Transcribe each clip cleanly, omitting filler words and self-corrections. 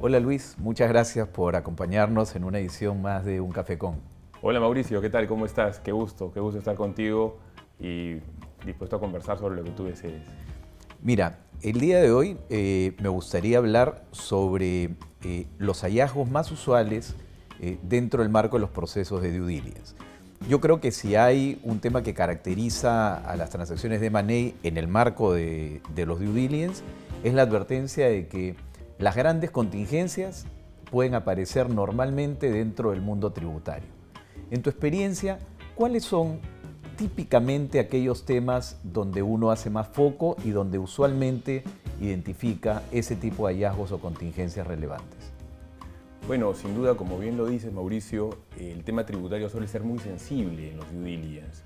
Hola Luis, muchas gracias por acompañarnos en una edición más de Un Café Con. Hola Mauricio, ¿qué tal? ¿Cómo estás? Qué gusto estar contigo y dispuesto a conversar sobre lo que tú desees. Mira, el día de hoy me gustaría hablar sobre los hallazgos más usuales dentro del marco de los procesos de due diligence. Yo creo que si hay un tema que caracteriza a las transacciones de M&A en el marco de los due diligence, es la advertencia de que las grandes contingencias pueden aparecer normalmente dentro del mundo tributario. En tu experiencia, ¿cuáles son típicamente aquellos temas donde uno hace más foco y donde usualmente identifica ese tipo de hallazgos o contingencias relevantes? Bueno, sin duda, como bien lo dices Mauricio, el tema tributario suele ser muy sensible en los due diligence.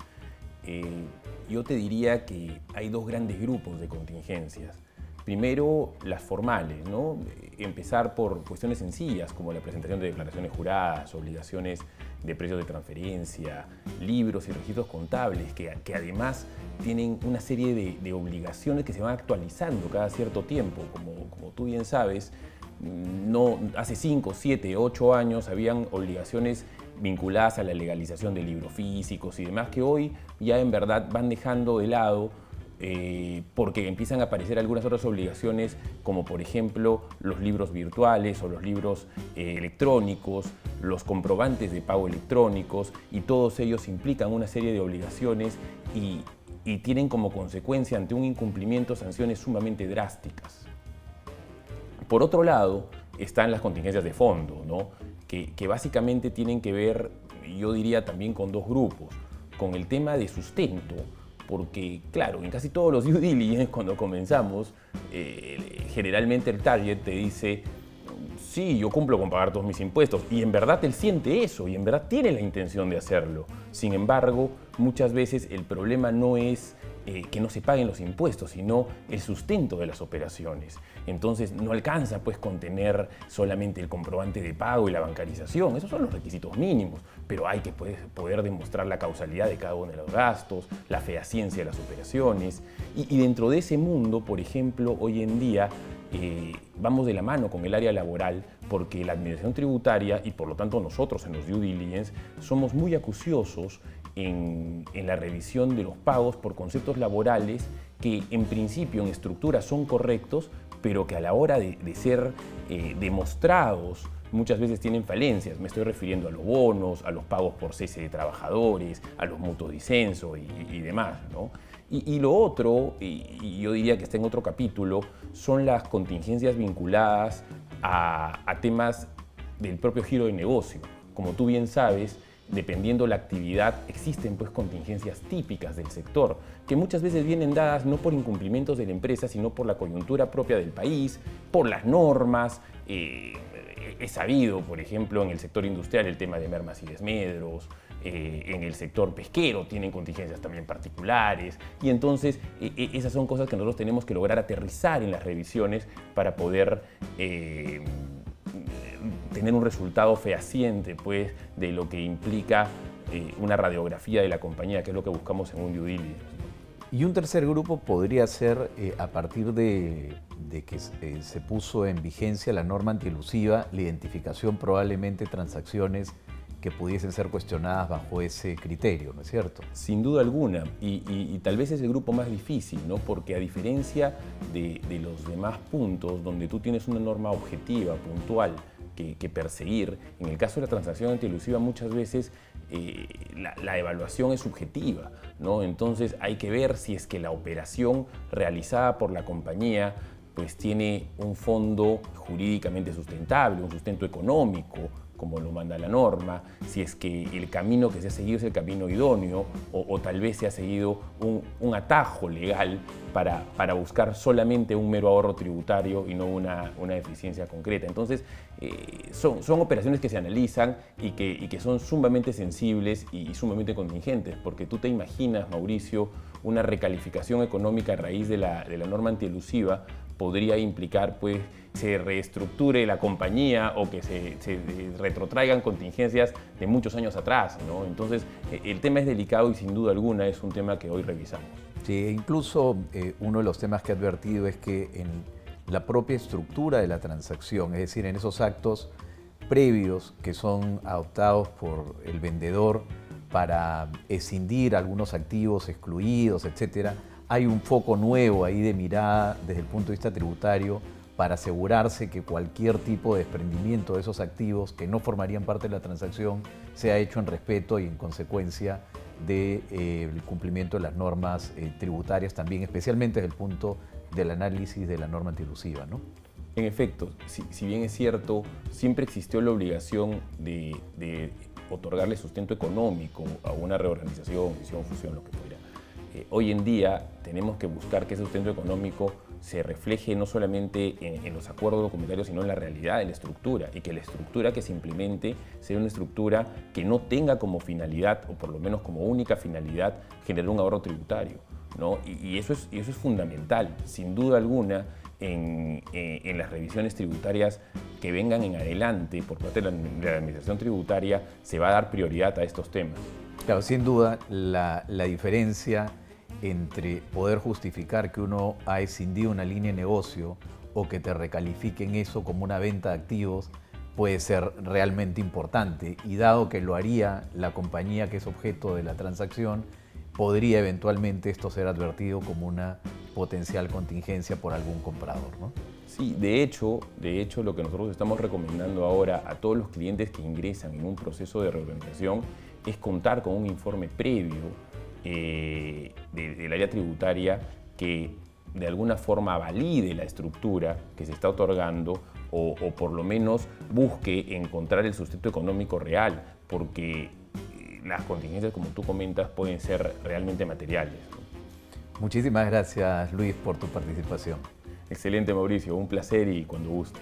Yo te diría que hay dos grandes grupos de contingencias. Primero, las formales, ¿no? Empezar por cuestiones sencillas como la presentación de declaraciones juradas, obligaciones de precios de transferencia, libros y registros contables, que además tienen una serie de obligaciones que se van actualizando cada cierto tiempo. Como tú bien sabes, no, hace 5, 7, 8 años habían obligaciones vinculadas a la legalización de libros físicos y demás que hoy ya en verdad van dejando de lado porque empiezan a aparecer algunas otras obligaciones, como por ejemplo los libros virtuales o los libros electrónicos, los comprobantes de pago electrónicos, y todos ellos implican una serie de obligaciones y tienen como consecuencia ante un incumplimiento sanciones sumamente drásticas. Por otro lado, están las contingencias de fondo, ¿no? que básicamente tienen que ver, yo diría también con dos grupos, con el tema de sustento, porque claro, en casi todos los due diligence cuando comenzamos, generalmente el target te dice, sí, yo cumplo con pagar todos mis impuestos, y en verdad él siente eso, y en verdad tiene la intención de hacerlo. Sin embargo, muchas veces el problema no es que no se paguen los impuestos, sino el sustento de las operaciones. Entonces no alcanza pues con tener solamente el comprobante de pago y la bancarización, esos son los requisitos mínimos, pero hay que poder demostrar la causalidad de cada uno de los gastos, la fehaciencia de las operaciones, y dentro de ese mundo, por ejemplo, hoy en día vamos de la mano con el área laboral, porque la administración tributaria y por lo tanto nosotros en los due diligence somos muy acuciosos en la revisión de los pagos por conceptos laborales que en principio en estructura son correctos, pero que a la hora de ser demostrados muchas veces tienen falencias. Me estoy refiriendo a los bonos, a los pagos por cese de trabajadores, a los mutuos disenso y demás, ¿no? Y lo otro, y yo diría que está en otro capítulo, son las contingencias vinculadas a temas del propio giro de negocio. Como tú bien sabes, dependiendo la actividad, existen pues contingencias típicas del sector, que muchas veces vienen dadas no por incumplimientos de la empresa, sino por la coyuntura propia del país, por las normas. Es sabido, por ejemplo, en el sector industrial el tema de mermas y desmedros, en el sector pesquero tienen contingencias también particulares, y entonces esas son cosas que nosotros tenemos que lograr aterrizar en las revisiones para poder tener un resultado fehaciente pues, de lo que implica una radiografía de la compañía, que es lo que buscamos en un due diligence. Y un tercer grupo podría ser a partir de que se puso en vigencia la norma antielusiva, la identificación probablemente de transacciones que pudiesen ser cuestionadas bajo ese criterio, ¿no es cierto? Sin duda alguna, y tal vez es el grupo más difícil, ¿no? Porque a diferencia de los demás puntos donde tú tienes una norma objetiva, puntual, que perseguir, en el caso de la transacción antielusiva muchas veces la evaluación es subjetiva, ¿no? Entonces hay que ver si es que la operación realizada por la compañía pues tiene un fondo jurídicamente sustentable, un sustento económico, como lo manda la norma, si es que el camino que se ha seguido es el camino idóneo o tal vez se ha seguido un atajo legal para buscar solamente un mero ahorro tributario y no una eficiencia concreta. Entonces, son operaciones que se analizan y que son sumamente sensibles y sumamente contingentes, porque tú te imaginas, Mauricio, una recalificación económica a raíz de la norma antielusiva podría implicar pues se reestructure la compañía o que se retrotraigan contingencias de muchos años atrás, ¿no? Entonces, el tema es delicado y sin duda alguna es un tema que hoy revisamos. Sí, incluso uno de los temas que he advertido es que en la propia estructura de la transacción, es decir, en esos actos previos que son adoptados por el vendedor para escindir algunos activos excluidos, etcétera, hay un foco nuevo ahí de mirada desde el punto de vista tributario para asegurarse que cualquier tipo de desprendimiento de esos activos que no formarían parte de la transacción sea hecho en respeto y en consecuencia del cumplimiento de las normas tributarias también, especialmente desde el punto del análisis de la norma antielusiva, ¿no? En efecto, si bien es cierto, siempre existió la obligación de otorgarle sustento económico a una reorganización, fisión, fusión, lo que fuera. Hoy en día tenemos que buscar que ese sustento económico se refleje no solamente en los acuerdos documentarios, sino en la realidad, en la estructura, y que la estructura que se implemente sea una estructura que no tenga como finalidad, o por lo menos como única finalidad, generar un ahorro tributario, ¿no? Y eso es fundamental, sin duda alguna. En las revisiones tributarias que vengan en adelante por parte de la Administración Tributaria se va a dar prioridad a estos temas. Claro, sin duda la diferencia entre poder justificar que uno ha escindido una línea de negocio o que te recalifiquen eso como una venta de activos puede ser realmente importante, y dado que lo haría la compañía que es objeto de la transacción, podría eventualmente esto ser advertido como una potencial contingencia por algún comprador, ¿no? Sí, de hecho, lo que nosotros estamos recomendando ahora a todos los clientes que ingresan en un proceso de reorganización es contar con un informe previo del área tributaria que de alguna forma valide la estructura que se está otorgando o por lo menos busque encontrar el sustento económico real, porque las contingencias, como tú comentas, pueden ser realmente materiales, ¿no? Muchísimas gracias, Luis, por tu participación. Excelente, Mauricio, un placer y cuando gustes.